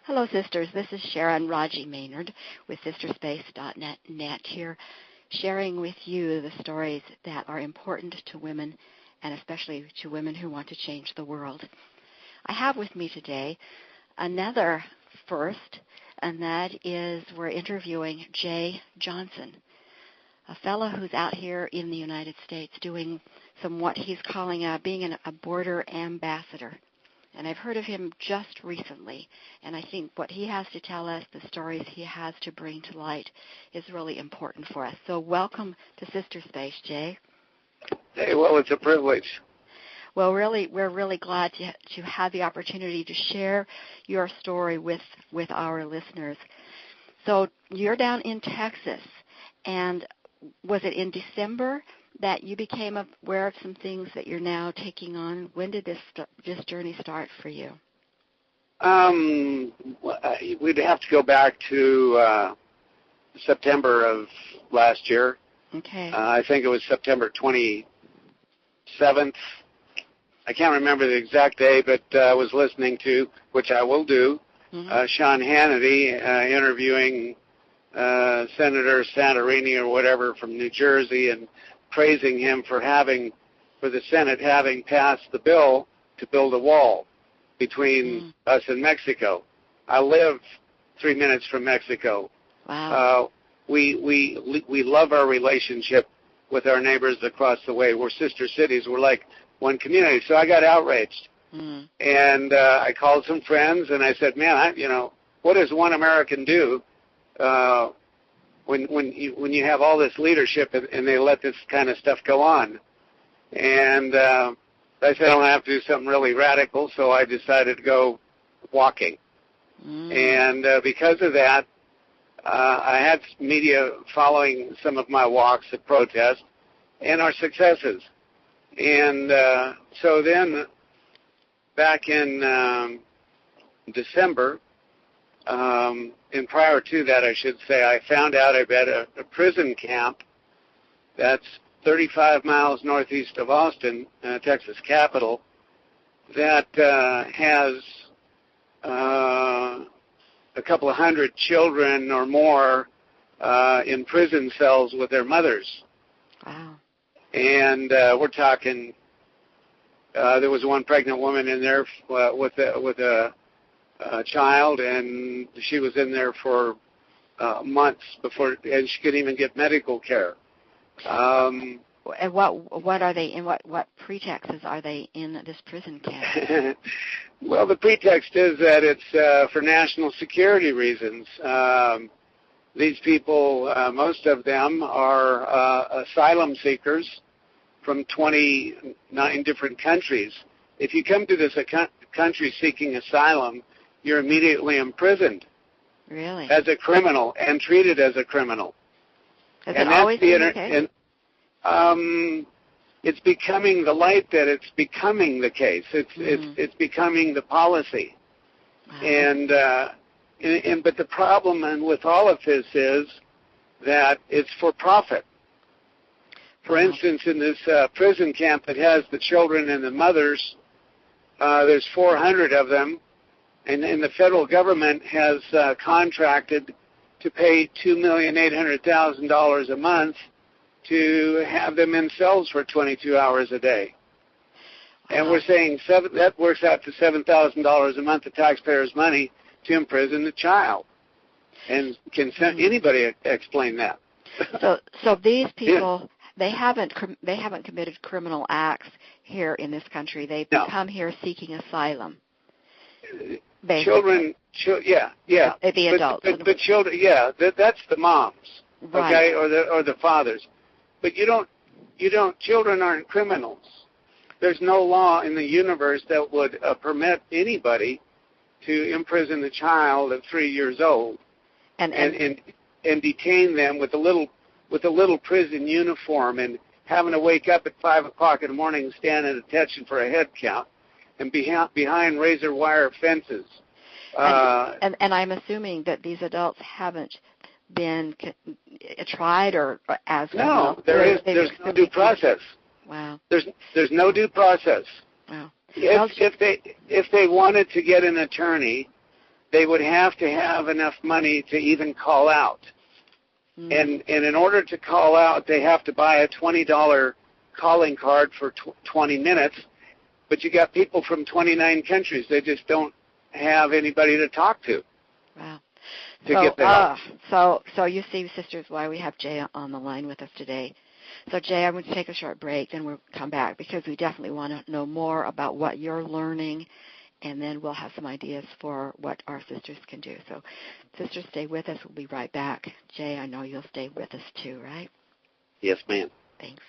Hello, sisters. This is Sharon Raji Maynard with SisterSpace.net here, sharing with you the stories that are important to women and especially to women who want to change the world. I have with me today another first, and that is we're interviewing Jay Johnson, a fellow who's out here in the United States doing what he's calling being a border ambassador. And I've heard of him just recently, and I think what he has to tell us, the stories he has to bring to light, is really important for us. So welcome to Sister Space, Jay. Hey, well, it's a privilege. Well, we're really glad to have the opportunity to share your story with our listeners. So you're down in Texas, and was it in December that you became aware of some things that you're now taking on? When did this journey start for you? We'd have to go back to September of last year. Okay. I think it was September 27th. I can't remember the exact day, but I was listening to, which I will do, Sean Hannity interviewing Senator Santorini or whatever from New Jersey, and praising him for the Senate having passed the bill to build a wall between us and Mexico. I live 3 minutes from Mexico. Wow. We love our relationship with our neighbors across the way. We're sister cities. We're like one community. So I got outraged, and I called some friends and I said, "Man, what does one American do when you have all this leadership and they let this kind of stuff go on?" And I said, "I'm going to have to do something really radical," so I decided to go walking. And because of that, I had media following some of my walks at protest and our successes. And so then back in December, and prior to that, I should say, I found out I've had a prison camp that's 35 miles northeast of Austin, Texas capital, that has a couple of hundred children or more in prison cells with their mothers. Wow. And we're talking, there was one pregnant woman in there with a child, and she was in there for months and she couldn't even get medical care. And what are they in? What pretexts are they in this prison camp? Well, the pretext is that it's for national security reasons. These people, most of them are asylum seekers from 29 different countries. If you come to this country seeking asylum, you're immediately imprisoned. Really? As a criminal and treated as a criminal. Has it always been the case? It's becoming the light that it's becoming the case. It's becoming the policy. Wow. But the problem with all of this is that it's for profit. For instance, in this prison camp that has the children and the mothers, there's 400 of them, and the federal government has contracted to pay $2,800,000 a month to have them in cells for 22 hours a day. Wow. And we're saying that works out to $7,000 a month of taxpayers' money to imprison the child. And can anybody explain that? So these people, they haven't committed criminal acts here in this country. They've come here seeking asylum. Basically. Children, yeah. The adults. But children, that's the moms, okay, or the fathers. But children aren't criminals. There's no law in the universe that would permit anybody to imprison a child at 3 years old and detain them with a little prison uniform and having to wake up at 5 o'clock in the morning and stand at attention for a head count and behind razor wire fences. And I'm assuming that these adults haven't been tried or as well. No, there's no due process. Wow. There's no due process. Wow. If they wanted to get an attorney, they would have to have enough money to even call out. And in order to call out, they have to buy a $20 calling card for 20 minutes. But you got people from 29 countries. They just don't have anybody to talk to. Wow. Get the help. So you see, sisters, why we have Jay on the line with us today. So, Jay, I'm going to take a short break, then we'll come back because we definitely want to know more about what you're learning, and then we'll have some ideas for what our sisters can do. So, sisters, stay with us. We'll be right back. Jay, I know you'll stay with us too, right? Yes, ma'am. Thanks.